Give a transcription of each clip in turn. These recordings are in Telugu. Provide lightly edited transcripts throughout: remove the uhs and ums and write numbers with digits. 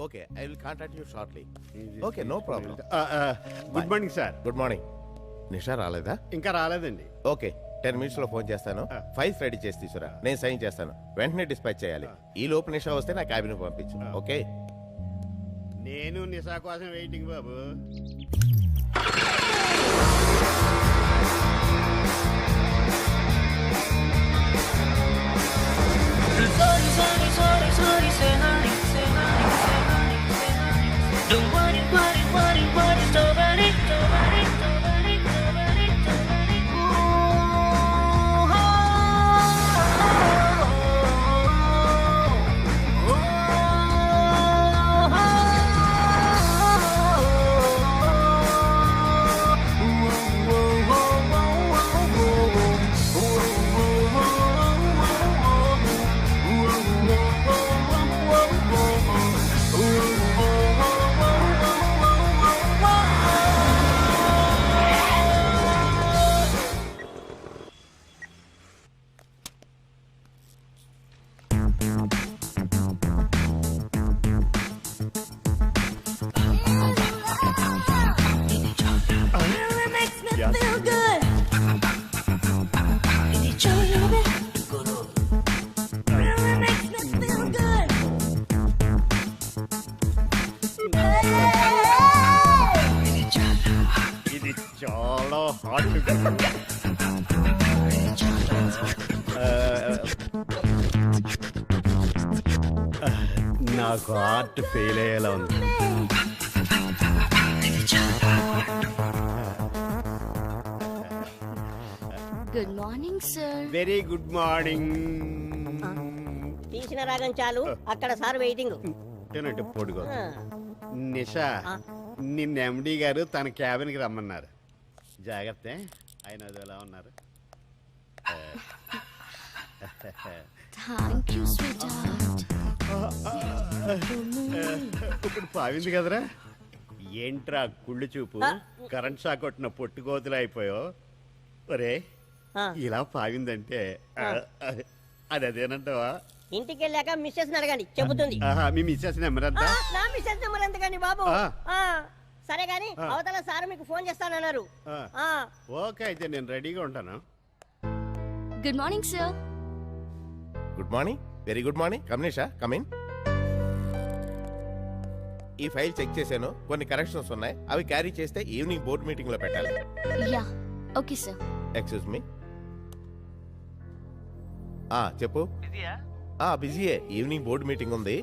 Okay I will contact you shortly. Okay no problem. Good morning sir. Good morning. Nisha రాలేదా? ఇంకా రాలేదండి. ఓకే 10 minutes లో ఫోన్ చేస్తాను. ఫైల్స్ రెడీ చేసి తీసుకురా, నేను సైన్ చేస్తాను. వెంటనే డిస్పాచ్ చేయాలి. ఈ లోపు నిషా వస్తే నా క్యాబిన్ పంపించు. ఓకే. నేను నిషా కోసం waiting Babu. Don't worry, worry, worry, worry, nobody, nobody, nobody, nobody, nobody. Ooh, ఇది చాలా హాట్. నాకు హార్ట్ ఫెయిల్ అయ్యేలా ఉంది. Good morning sir. Very good morning. తీసిన రాగం చాలు, అక్కడ సార్ వెయిటింగ్. పొడుగు నిషా, నిన్న ఎండి గారు తన క్యాబిన్కి రమ్మన్నారు. జాగ్రత్త, ఆయన అది ఎలా ఉన్నారు. Thank you sweet heart. ఇప్పుడు పావింది కదరా. ఏంట్రా కుళ్ళు చూపు, కరెంట్ షాక్ కొట్టిన పొట్టుకోతులు అయిపోయో. ఒరే ఇలా పావిందంటే అది అదేనంటావా? ఇంటికి వెళ్ళాక మిస్సెస్ అడగండి, చెబుతుంది. మీ మిస్సెస్ నెంబర్ ఎంత? నా మిస్సెస్ నెంబర్ ఎంతకండి బాబు? సరే గాని అవతల సార్ మీకు ఫోన్ చేస్తానన్నారు. ఓకే అయితే నేను రెడీగా ఉంటాను. Good morning sir. Good morning. Very good morning. Come Nisha, come in. ఈ ఫైల్ చెక్ చేశాను, కొన్ని కరెక్షన్స్ ఉన్నాయి. అవి క్యారీ చేస్తే ఈవినింగ్ బోర్డ్ మీటింగ్ లో పెట్టాలి. Yeah okay sir. Excuse me. చెప్పు. బిజీయే. ఈవినింగ్ బోర్డు మీటింగ్ ఉంది.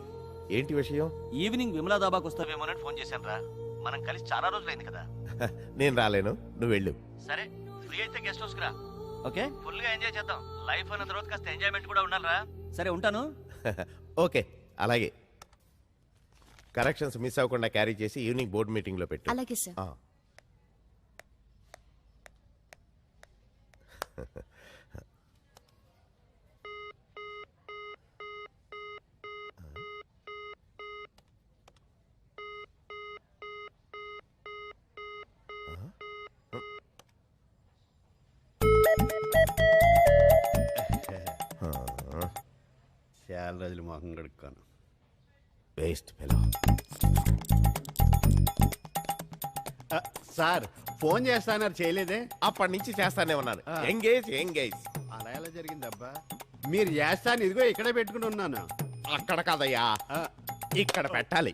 ఏంటి విషయం? ఈవినింగ్ విమలా దాబాకి వస్తావేమోనని ఫోన్ చేశాను రా. మనం కలిసి చాలా రోజులైంది కదా. నేను రాలేను, నువ్వు వెళ్ళు. సరే ఫ్రీ అయితే గెస్ట్ హౌస్ రా. ఓకే, ఫుల్ గా ఎంజాయ్ చేద్దాం. లైఫ్ అన్న తర్వాత కాస్త ఎంజాయ్మెంట్ కూడా ఉండాలిరా. సరే ఉంటాను. ఓకే అలాగే. కరెక్షన్స్ మిస్ అవ్వకుండా క్యారీ చేసి ఈవినింగ్ బోర్డు మీటింగ్ లో పెట్టు. అలాగే సార్. చాలా రోజులు మొహం కడుక్కోను. Waste fellow. సార్ ఫోన్ చేస్తాన్నారు, చేయలేదే? అప్పటి నుంచి చేస్తానే ఉన్నాను. Engage engage. అలా ఎలా జరిగింది అబ్బా? మీరు చేస్తాను, ఇదిగో ఇక్కడే పెట్టుకుని ఉన్నాను. అక్కడ కాదయ్యా, ఇక్కడ పెట్టాలి.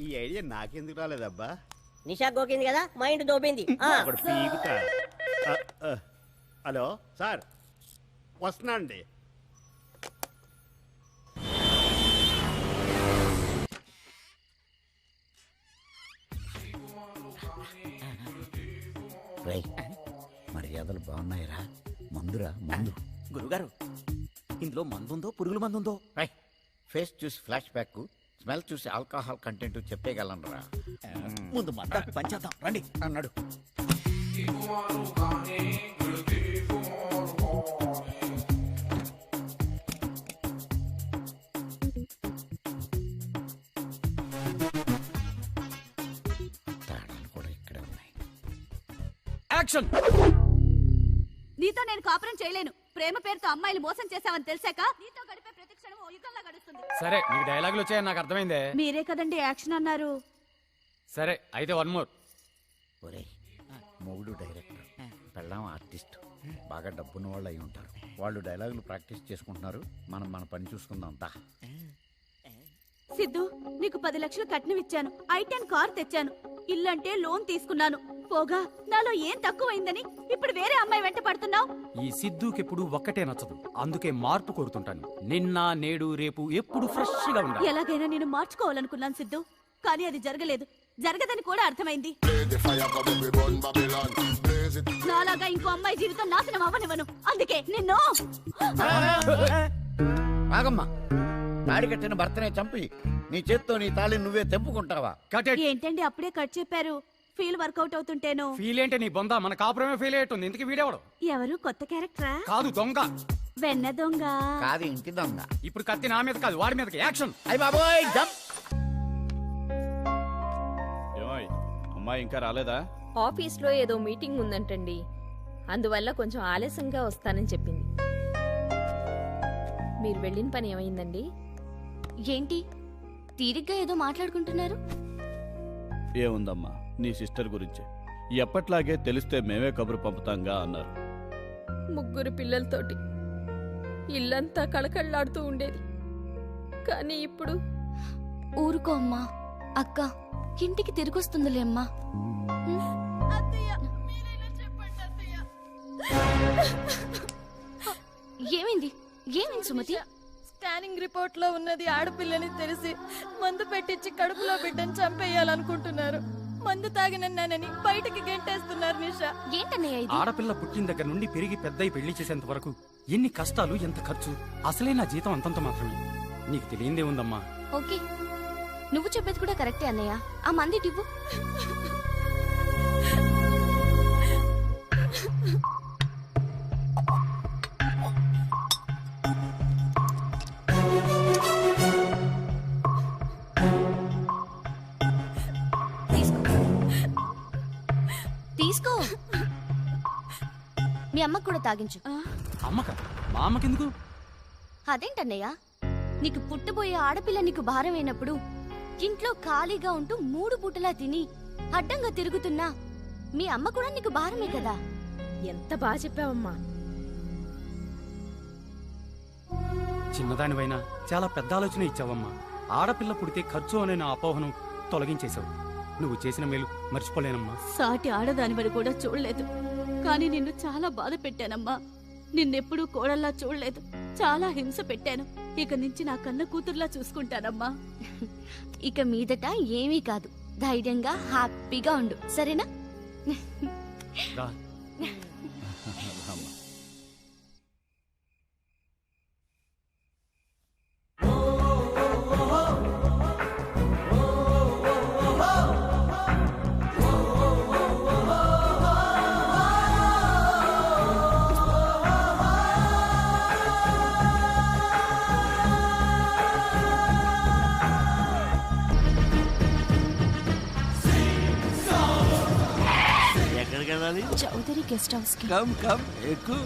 ఈ ఐడియా నాకెందుకు రాలేదబ్బా? నిషా గోకింది కదా, మైండ్ దోపింది. పీకుతా. హలో సార్, వస్తున్నా అండి. మర్యాదలు బాగున్నాయిరా. మందురా మందు. గురుగారు, ఇందులో మందుందో పురుగుల మందుందో? ఫేస్ చూసి ఫ్లాష్ బ్యాక్, స్మెల్ చూసి ఆల్కహాల్ కంటెంట్ చెప్పేయగలనరా. ముందు మంద పంచేద్దాం రండి అన్నాడు. తాళాలు కూడా ఇక్కడే ఉన్నాయి. యాక్షన్. నీతో నేను కాపురం చేయలేను. ప్రేమ పేరుతో అమ్మాయిలు మోసం చేశావని తెలిసాక నీతో గడిపే ప్రతి క్షణం ఓ యుగంలా గడుస్తుంది. సరే నీకు డైలాగులు వచ్చాయని నాకు అర్థమైందే. మీరే కదండి యాక్షన్ అన్నారు. సరే అయితే వన్ మోర్. ఒరే మొగుడు డైరెక్టర్, పెళ్ళాం ఆర్టిస్ట్, బాగా డబ్బున్న వాళ్ళు అయి ఉంటారు. వాళ్ళు డైలాగులు ప్రాక్టీస్ చేసుకుంటున్నారు, మనం మన పని చూసుకుందాం. దా సిద్ధు, నీకు 10 లక్షలు కట్నం ఇచ్చాను, I10 కార్ తెచ్చాను, ఇల్లంటే లోన్ తీసుకున్నాను. పోగా నాలో ఏం తక్కువైందని ఇప్పుడు వేరే అమ్మాయి వెంట పడుతున్నావు. ఈ సిద్ధుకెప్పుడు ఒక్కటే నచ్చదు, అందుకే మార్పు కోరుతుంటాను. నిన్న నేడు రేపు ఎప్పుడు ఫ్రెష్ గా ఉండాలి. ఎలాగైనా నేను మార్చుకోవాలనుకున్నాను సిద్ధు, కానీ అది జరగలేదు. జరగదని కూడా అర్థమైంది. నాలాగా ఇంకో అమ్మాయి జీవితం నాశనం అవ్వనివ్వను. అందుకే నిన్ను. ఆగమ్మా, తాడి కట్టిన భర్తనే చంపి నీ చేత్తో నీ తాళి నువ్వే తెంపుకుంటావా? ఏంటండి అప్పుడే కట్ చెప్పారు? Feel work out అవుతుంటేను. ఫీల్ ఏంటే నీ బొంద, మన కాపురమే ఫీల్ అయ్యేటుంది. ఇందుకు వీడేవాడు? ఎవరు కొత్త క్యారెక్టరా? కాదు, దొంగ. వెన్న దొంగ కాదు, ఇంటి దొంగ. ఇప్పుడు కత్తి నా మీద కాదు, వాడి మీదకి. యాక్షన్. అయ్య బాబోయ్, జంప్. అమ్మాయి ఇంకా రాలేదా? ఆఫీస్లో ఏదో మీటింగ్ ఉందంటండి, అందువల్ల కొంచెం ఆలస్యంగా వస్తానని చెప్పింది. మీరు వెళ్ళిన పని ఏమైందండి? ఏంటి తీరిగ్గా ఏదో మాట్లాడుకుంటున్నారు? ఏముందమ్మా, నీ సిస్టర్ గురించి ఎప్పట్లాగే తెలిస్తే మేమే కబురు పంపుతాంగా అన్నారు. 3 పిల్లలతోటి ఇల్లంతా కళకళలాడుతూ ఉండేది, కానీ ఇప్పుడు ఊరుకో అమ్మా. అక్క ఇంటికి తిరిగొస్తుందిలే అమ్మా. ఏమైంది? ఏమైంది సుమతి? స్కానింగ్ రిపోర్ట్ లో ఉన్నది ఆడపిల్లని తెలిసి మందు పెట్టించి కడుపులో బిడ్డని చంపేయాలనుకుంటున్నారు. మందు తాగినన్నానని బయటికి గెంటేస్తున్నారు. నిషా, ఏంటన్నయ్య ఇది? ఆడపిల్ల పుట్టిన దగ్గర నుండి పెరిగి పెద్దయి పెళ్లి చేసేంత వరకు ఎన్ని కష్టాలు, ఎంత ఖర్చు. అసలే నా జీతం అంతంత మాత్రమే. నీకు తెలియందే ఉందమ్మా. ఓకే, నువ్వు చెప్పేది కూడా కరెక్టే అన్నయ్య. ఆ మంది టివ్వు. తీసుకో. మీ అమ్మకు కూడా తాగించు. అమ్మక? మా అమ్మకెందుకు? అదేంటన్నయ్య, నీకు పుట్టబోయే ఆడపిల్ల నీకు భారమైనప్పుడు ఇంట్లో ఖాళీగా ఉంటూ 3 పూటలా తిని అడ్డంగా తిరుగుతున్నా మీ అమ్మ కూడా నీకు భారమే కదా. ఎంత బాగా చెప్పావమ్మా. చిన్నదానివైనా చాలా పెద్ద ఆలోచన ఇచ్చావమ్మా. ఆడపిల్ల పుడితే ఖర్చు అనే నా అపోహను తొలగించేశావు. నువ్వు చేసిన మేలు మర్చిపోలేనమ్మా. సాటి ఆడదానివని కూడా చూడలేదు, కానీ నిన్ను చాలా బాధ పెట్టానమ్మా. నిన్నెప్పుడూ కోడల్లా చూడలేదు, చాలా హింస పెట్టాను. ఇక నుంచి నా కన్న కూతుర్లా చూసుకుంటానమ్మా. ఇక మీదట ఏమీ కాదు, ధైర్యంగా హ్యాపీగా ఉండు, సరేనా? చౌదరి గెస్ట్ హౌస్ కి. కమ్ కమ్ ఎక్కు.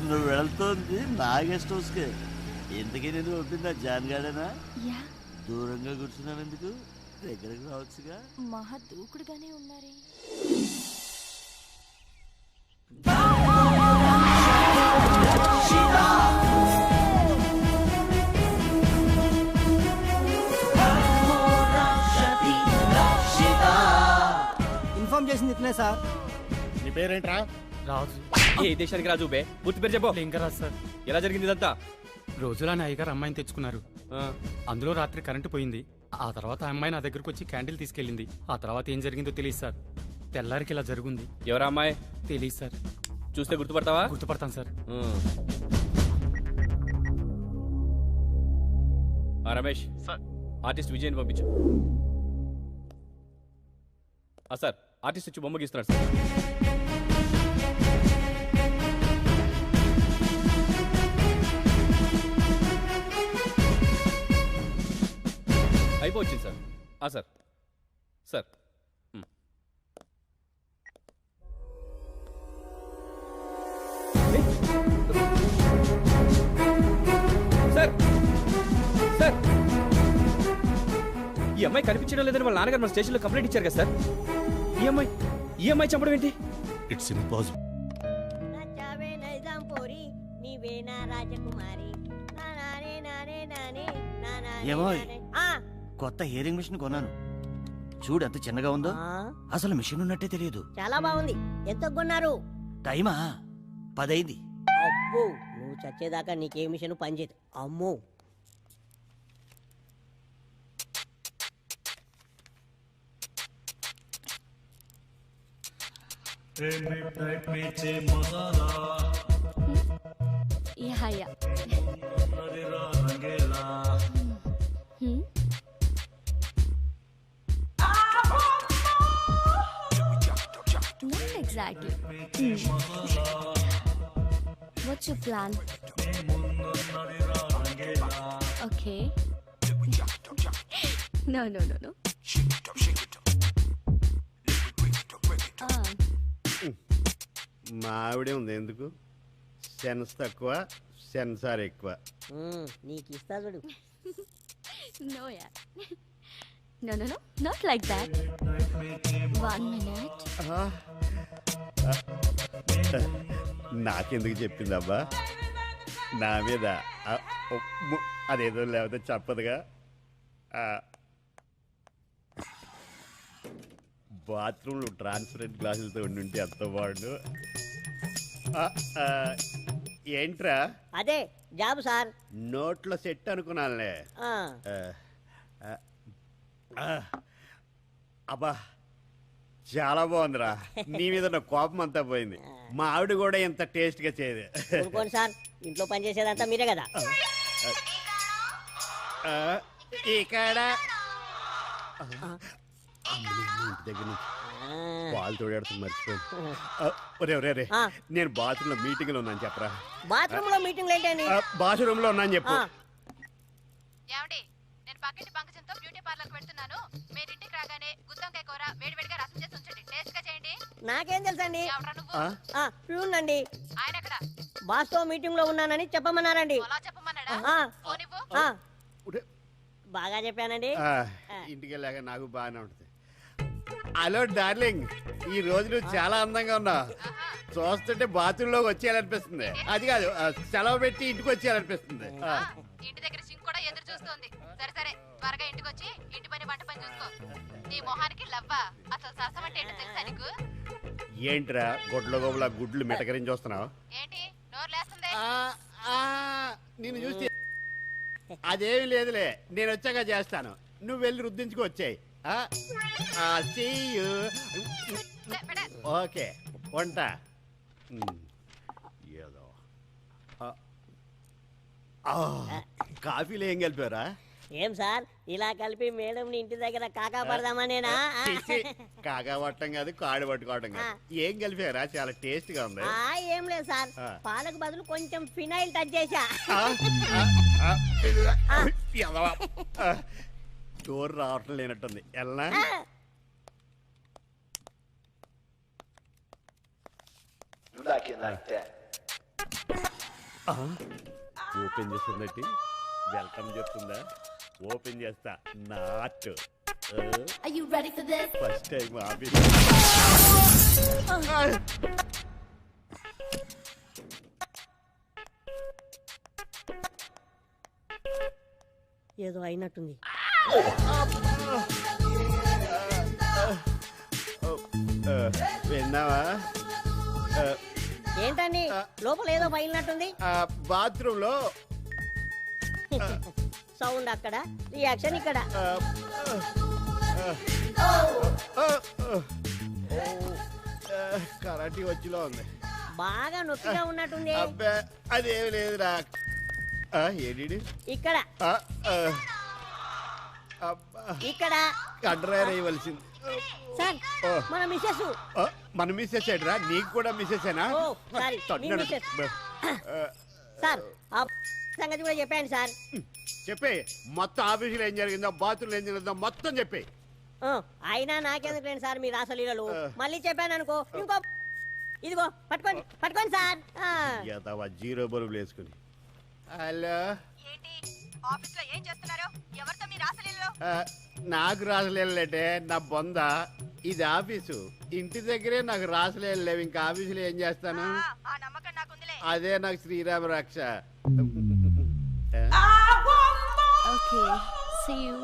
నువ్వు వెళ్తోంది నా గెస్ట్ హౌస్ కే. ఎందుకే నేను పంపిందా జాన్ గార్డెనా? దూరంగా కూర్చున్నాను ఎందుకు? దగ్గరకు రావచ్చుగా. మహా దూకుడుగానే ఉన్నారే. ఇన్ఫార్మ్ చేసింది ఇతనే సార్. నీ పేరేంట్రా? రాజు. ఏ దేశానికి రాజు బే? పూర్తి పేరు చెప్పు. లింగరాజ్ సార్. ఎలా జరిగింది ఇదంతా? రోజులాని అయ్యగారు అమ్మాయిని తెచ్చుకున్నారు. అందులో రాత్రి కరెంటు పోయింది. ఆ తర్వాత అమ్మాయి నా దగ్గరకు వచ్చి క్యాండిల్ తీసుకెళ్ళింది. ఆ తర్వాత ఏం జరిగిందో తెలియదు సార్. తెల్లారికి ఇలా జరుగుంది. ఎవరా అమ్మాయి? తెలియదు సార్. చూస్తే గుర్తుపడతావా? గుర్తుపడతాను సార్. రమేష్ సార్, ఆర్టిస్ట్ విజయ్ని పంపించు. సార్, ఆర్టిస్ట్ వచ్చి బొమ్మ గీస్తున్నాడు సార్. అయిపోవచ్చింది సార్. సార్ సార్ అమ్మాయి కనిపించడం లేదని వాళ్ళ నాన్నగారు మన స్టేషన్లో కంప్లైంట్ ఇచ్చారు కదా సార్. ఈ అమ్మాయి చంపడం ఏంటి? It's impossible. నచ్చావే నైజాం పోరి నీవేనా రాజకుమారి నానానే నానే నానే నానానే ఏమోయ్? నానే. కొత్త హియరింగ్ మిషన్ కొన్నాను, చూడు ఎంత చిన్నగా ఉందో. అసలు మిషన్ ఉన్నట్టే తెలియదు. చాలా బాగుంది. ఎంత కొన్నారు? టైమా 10 అయింది. అబ్బో నువ్వు చచ్చేదాకా నీకే మిషన్ పనిచేయదు. అమ్మో yeah yeah. Not exactly. What's your plan? Okay. No. మా ఆవిడే ఉంది ఎందుకు? సెన్స్ తక్కువ, సెన్సార్ ఎక్కువ. నీకు ఇస్తా చూడు. No, yeah. No, not like that. 1 minute. నాకెందుకు చెప్పిందబ్బా? నా మీద అదేదో లేకపోతే చెప్పదుగా. బాత్రూంలో ట్రాన్స్పరెంట్ గ్లాసులతో ఉండి ఎంత బాగుండు. ఏంట్రా? అదే జాబ్ సార్. నోట్లో సెట్ అనుకున్నానులే. అబ్బా చాలా బాగుందిరా. నీ మీద నా కోపం అంతా పోయింది. మా ఆవిడ కూడా ఎంత టేస్ట్ గా చేయదు. ఊరుకోండి సార్, ఇంట్లో పని చేసేదంతా మీరే కదా. ఇక్కడ దగ్గర నుంచి పాలు తోడేడుతుంది మర్చిపోయింది. ఒరే నేను బాత్రూమ్ లో మీటింగ్ లో ఉన్నాను చెప్పరా. బాత్రూమ్ లో మీటింగ్ ఏంటండి? బాత్రూమ్ లో ఉన్నాను చెప్పు. నేను పక్కింటి పంకజంతో బ్యూటీ పార్లర్ పెడుతున్నాను. మీరు ఇంటికి రాగానే గుత్తంకాయ కూర వేడివేడిగా రసం చేసి ఉంచండి. టేస్ట్ గా చేయండి. నాకేం తెలుసండి? ప్యూన్ అండి. ఆయన ఎక్కడ? బాస్ తో మీటింగ్ లో ఉన్నానని చెప్పమన్నారండి. అలా చెప్పమన్నాడా? బాగా చెప్పానండి. ఇంటికి వెళ్ళాక నాకు బాగానే ఉంటుంది. హలో డార్లింగ్, ఈ రోజు నువ్వు చాలా అందంగా ఉన్నావు. చూస్తుంటే బాత్రూమ్ లోకి వచ్చేయాలనిపిస్తుంది. అది కాదు, సెలవు పెట్టి ఇంటికి వచ్చేయాలనిపిస్తుంది. ఇంటి దగ్గర సింక్ కూడా ఎదురు చూస్తుంది. సరే త్వరగా ఇంటికి వచ్చి ఇంటి పని వంట పని చూసుకో. నీ మొహానికి లవ్వా. అసలు సరసం అంటే ఏంటో తెలుసా నీకు? ఏంట్రా గుడ్ల గోబుల గుడ్లు మెటకరించి చూస్తున్నావు? ఏంటి నోరు లేస్తుంది? నిన్ను చూసి అదేమి లేదులే, నేను వచ్చాక చేస్తాను. నువ్వు వెళ్ళి రుద్దించుకు వచ్చాయి. ఓకే వంట ఏదో. కాఫీలో ఏం కలిపారా? ఏం సార్ ఇలా కలిపి మేడం ఇంటి దగ్గర కాకా పడదామనేనా? కాకా పట్టడం కాదు, కాడు పట్టుకోవడం కాదు. ఏం కలిపారా? చాలా టేస్ట్ గా ఉంది. ఏం లేదు సార్, పాలకు బదులు కొంచెం ఫినైల్ టచ్ చేశా. డోర్ రావటం లేనట్టుంది. ఎలా ఓపెన్ చేస్తుందటి వెల్కమ్ చెప్తుందా? ఓపెన్ చేస్తా. Not first time office. ఏదో అయినట్టుంది. విన్నావా? ఏంటండి లోపల ఏదో పగిలినట్టుంది? బాత్రూమ్ లో సౌండ్ అక్కడ, రియాక్షన్ ఇక్కడ. కరాటీ వచ్చిలో ఉంది. బాగా నొప్పిగా ఉన్నట్టుంది. అబ్బా అదేమి లేదురా. ఏంటి ఇక్కడ ఇక్కడ కడ్రైర్ అయ్యవలసింది సార్. మన మిస్సెస్. మన మిస్సెస్ ఏడ్రా? నీకు కూడా మిస్సెస్ ఏనా? సార్ ఆ సంగతి కూడా చెప్పాను సార్. చెప్పే మొత్తం ఆఫీసులో ఏం జరిగిందో, బాత్రూంలో ఏం జరిగిందో మొత్తం చెప్పే. అయినా నాకెందుకు లేండి సార్ మీ రాసలీలలు. మళ్ళీ చెప్పాను అనుకో ఇంకో. ఇదిగో పట్టుకోండి సార్. జీరో బల్బులు వేసుకుని. హలో ఆఫీస్ లో ఏం చేస్తున్నారు? ఎవరితో మీ రాసలీలలో? నాకు రాసలేదంటే నా బొంద. ఇది ఆఫీసు. ఇంటి దగ్గరే నాకు రాసలేదు లేవు. ఇంకా ఆఫీసులో ఏం చేస్తాను? ఆ నమ్మకం నాకుందిలే. అదే నాకు శ్రీరామ రక్ష. Okay see you.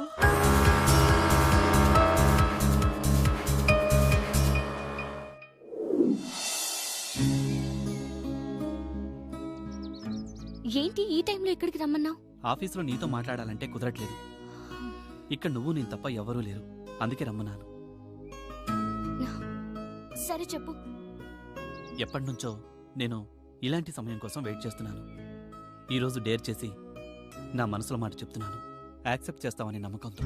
ఏంటి ఈ టైంలో ఇక్కడికి రమ్మన్నావు? ఆఫీస్లో నీతో మాట్లాడాలంటే కుదరట్లేదు. ఇక్కడ నువ్వు నేను తప్ప ఎవరూ లేరు, అందుకే రమ్మన్నాను. సరే చెప్పు. ఎప్పటినుంచో నేను ఇలాంటి సమయం కోసం వెయిట్ చేస్తున్నాను. ఈరోజు డేర్ చేసి నా మనసులో మాట చెప్తున్నాను. యాక్సెప్ట్ చేస్తామని నమ్మకంతో.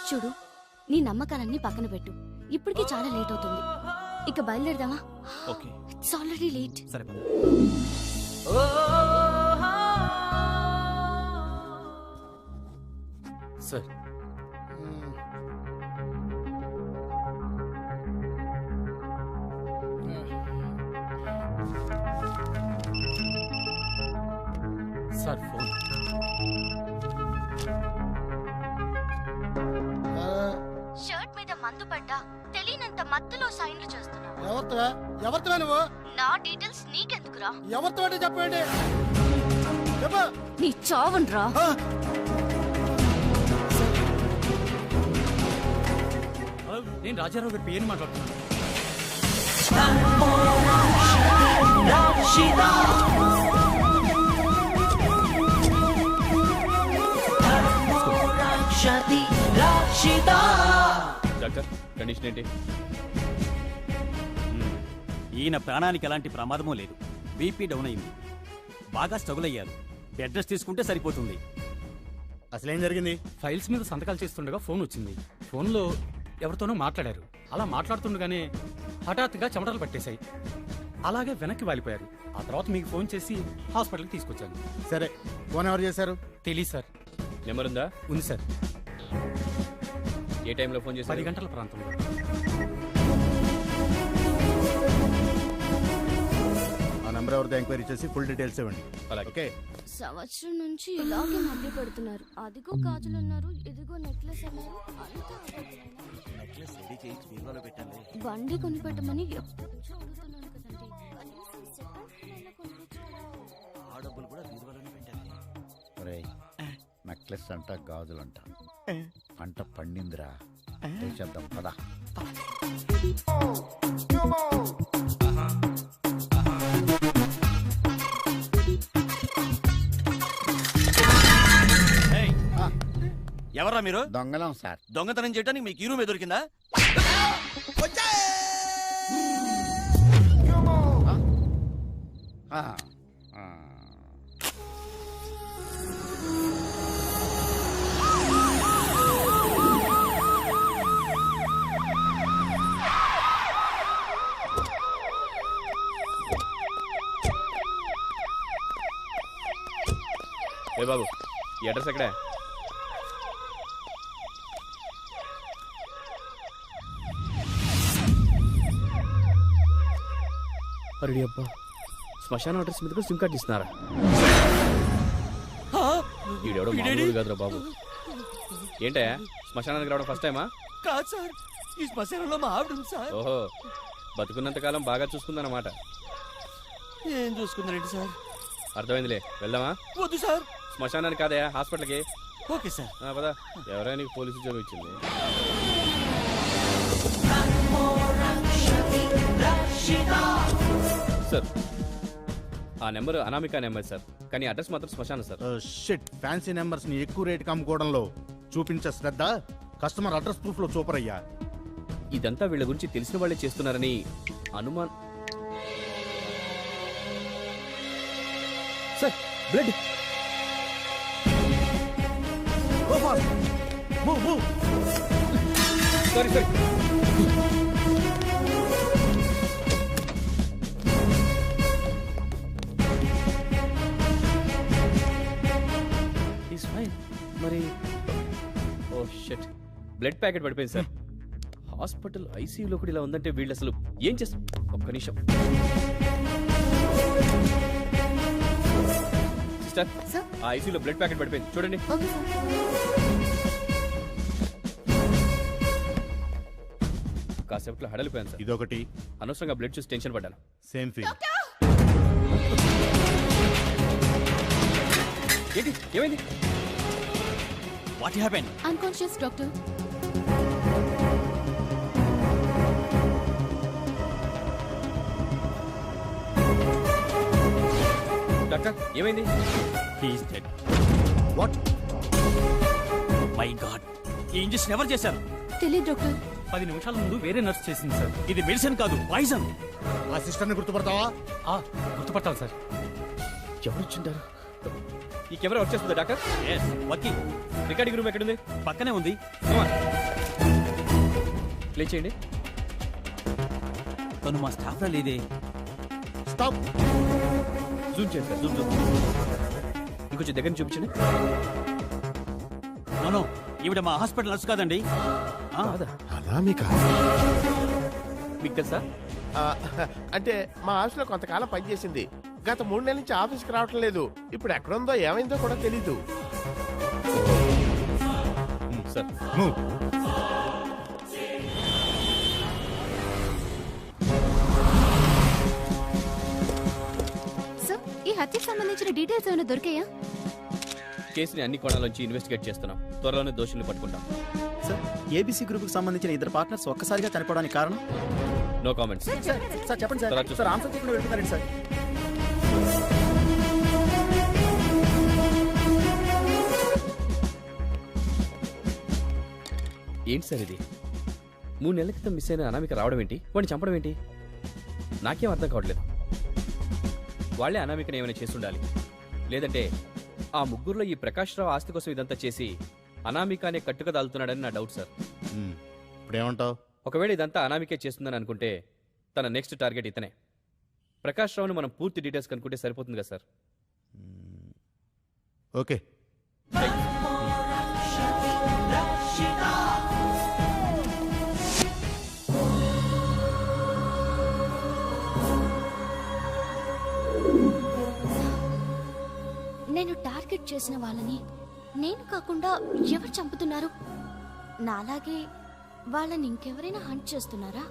చూడు, నీ నమ్మకాలన్నీ పక్కన పెట్టు. ఇప్పటికీ చాలా లేట్ అవుతుంది. ఇక బయలుదేరదామా? ఓకే. It's already late. సరే పద. Sir sir phone. షర్ట్ మీద మందు పడ్డా తెలియనంత మత్తులో సైన్లు చేస్తున్నావు. ఎవరితో నువ్వు? నా డీటెయిల్స్ నీకెందుకురా? ఎవరితో అంటే చెప్పండి. నీ చావుండ్రా. నేను రాజారావు గారి పేరు మాట్లాడుతున్నాను. డాక్టర్ కండిషన్ ఏంటి? ఈయన ప్రాణానికి ఎలాంటి ప్రమాదమూ లేదు. బీపీ డౌన్ అయింది. బాగా స్ట్రగుల్ అయ్యారు. బెడ్ రెస్ట్ తీసుకుంటే సరిపోతుంది. అసలేం జరిగింది? ఫైల్స్ మీద సంతకాలు చేస్తుండగా ఫోన్ వచ్చింది. ఫోన్లో ఎవరితోనో మాట్లాడారు. అలా మాట్లాడుతుండగానే హఠాత్తుగా చెమటలు పట్టేశాయి. అలాగే వెనక్కి వాలిపోయారు. ఆ తర్వాత మీకు ఫోన్ చేసి హాస్పిటల్కి తీసుకొచ్చాను. సరే, ఫోన్ ఎవరు చేశారు? తెలీదు సార్. నెంబర్ ఉందా? ఉంది సార్. ఏ టైంలో ఫోన్ చేశారు? 10 గంటల ప్రాంతంలో. ఆ నెంబర్ ఎవరితో ఎంక్వైరీ చేసి ఫుల్ డీటెయిల్స్ ఇవ్వండి. ఓకే. సంవత్సరం నుంచి ఇలాగే మధ్య పెడుతున్నారు. అదిగో గాజులు అన్నారు, ఇదిగో నెక్లెస్ అన్నారు. అంతా నెక్లెస్ రెడీ చేయించి బీరువాలో పెట్టండి. బండి కొనిపెట్టమని ఎప్పటి నుంచో అడుగుతున్నాను కదండి. కనీసం సెకండ్ హ్యాండ్ కొనిపించారా? ఆ డబ్బులు కూడా బీరువాలోనే పెట్టండి. నెక్లెస్ అంట, గాజులంట. పంట పండిందిరా. చేద్దాం పదా. ఎవరా మీరు? దొంగలం సార్. దొంగతనం చేయడానికి మీకు ఈ రూమే దొరికిందా? ఏ బాబు, ఈ అడ్రస్ ఎక్కడే? అరే అబ్బా, శ్మశాన అడ్రస్ మీద కూడా సిమ్ కార్డ్ ఇస్తున్నారా? ఈడెవడో మామూలు కాదురా బాబు. ఏంటయ్యా, శ్మశానానికి రావడం ఫస్ట్ టైమా? కాదు సార్, ఈ శ్మశానంలో మా ఆవిడ ఉంది సార్. ఓహో, బతుకున్నంత కాలం బాగా చూసుకుందన్నమాట. ఏం చూసుకుందండి సార్? అర్థమైందిలే, వెళ్దామా? వద్దు సార్. శ్మశానానికి కాదయా, హాస్పిటల్కి. Okay sir. పదా. ఎవరైనా నీకు పోలీసు ఉద్యోగం ఇచ్చింది? సార్, ఆ నెంబర్ అనామికా నెంబర్ సార్, కానీ అడ్రస్ మాత్రం శ్మశానం సార్. షిట్, ఫ్యాన్సీ నెంబర్స్ ని ఎక్కువ రేట్ అమ్ముకోవడంలో చూపించే శ్రద్ధ కస్టమర్ అడ్రస్ ప్రూఫ్ లో చూపర్ అయ్యా. ఇదంతా వీళ్ళ గురించి తెలిసిన వాళ్ళే చేస్తున్నారని అనుమాన్. Sir, blood. Sorry sir. మరి ఓ షట్, బ్లడ్ ప్యాకెట్ పడిపోయింది సార్. హాస్పిటల్ ఐసీయూలో కూడా ఇలా ఉందంటే వీళ్ళు అసలు ఏం చేస్తారు? ఒక్క నిమిషం సిస్టర్, ఆ ఐసీయూలో బ్లడ్ ప్యాకెట్ పడిపోయింది చూడండి. కాసేపట్లో హడలిపోయాను సార్. ఇదొకటి. అనవసరంగా బ్లడ్ చూసి టెన్షన్ పడ్డాను. Same feel. ఏంటి ఏమైంది? What happen? Unconscious doctor. Doctor ఏమైంది? He is dead. What? My god, ఈ ఇంజెక్షన్ ఎవరు చేశారు? తెలియదు డాక్టర్. 10 నిమిషాల ముందు వేరే నర్స్ చేసింది సార్. ఇది మెడిసిన్ కాదు, పాయిజన్. ఆ సిస్టర్ని గుర్తుపడతావా? గుర్తుపట్టాలి సార్. ఎవరు వచ్చింటారు? ఈ కెమెరా వచ్చేస్తుందా డాక్టర్? వర్కింగ్. రికార్డింగ్ రూమ్ ఎక్కడుంది? పక్కనే ఉంది. ప్లే చేయండి. తను మా స్టాఫ్ లో లేదే. స్టాప్. జూమ్ చేయండి సార్, జూమ్ జూమ్. ఇంకొంచెం దగ్గర నుంచి చూపించండి. నో, ఈవిడ మా హాస్పిటల్ నర్స్ కాదండి. అనామిక మీకు తెలుసా? అంటే మా ఆఫీస్లో కొంతకాలం పనిచేసింది. గత 3 నెలల నుంచి ఆఫీస్కి రావటం లేదు. ఇప్పుడు ఎక్కడుందో ఏమైందో కూడా తెలీదు. సార్ సార్, ఈ హత్యకు సంబంధించిన డీటెయిల్స్ ఏమైనా దొరికాయా? కేసుని అన్ని కోణాల నుంచి ఇన్వెస్టిగేట్ చేస్తున్నాం. త్వరలోనే దోషుల్ని పట్టుకుంటాం. సార్, ఏబీసీ గ్రూప్ కి సంబంధించిన 2 పార్ట్నర్స్ ఒక్కసారిగా చనిపోవడానికి కారణం? No comments. సార్ చెప్పండి సార్. తర్వాత చూస్తాం. సార్ ఆన్సర్ చేయకుండా వెళ్తున్నారండి సార్. ఏంటి సార్ ఇది? 3 నెలల క్రితం మిస్ అయిన అనామిక రావడం ఏంటి? వాడిని చంపడం ఏంటి? నాకేం అర్థం కావట్లేదు. వాళ్లే అనామికని ఏమైనా చేసి ఉండాలి. లేదంటే ఆ ముగ్గురులో ఈ ప్రకాష్ రావు ఆస్తి కోసం ఇదంతా చేసి అనామిక అనే కట్టుక దాల్తున్నాడని నా డౌట్ సార్. ఇప్పుడేమంటావు? ఒకవేళ ఇదంతా అనామికే చేస్తుందని అనుకుంటే తన నెక్స్ట్ టార్గెట్ ఇతనే. ప్రకాష్ రావుని మనం పూర్తి డీటెయిల్స్ కనుక్కుంటే సరిపోతుంది కదా సార్? ఓకే. నేను టార్గెట్ చేసిన వాళ్ళని నేను కాకుండా ఎవరు చంపుతున్నారు? నాలాగే వాళ్ళని ఇంకెవరైనా హంట్ చేస్తున్నారా?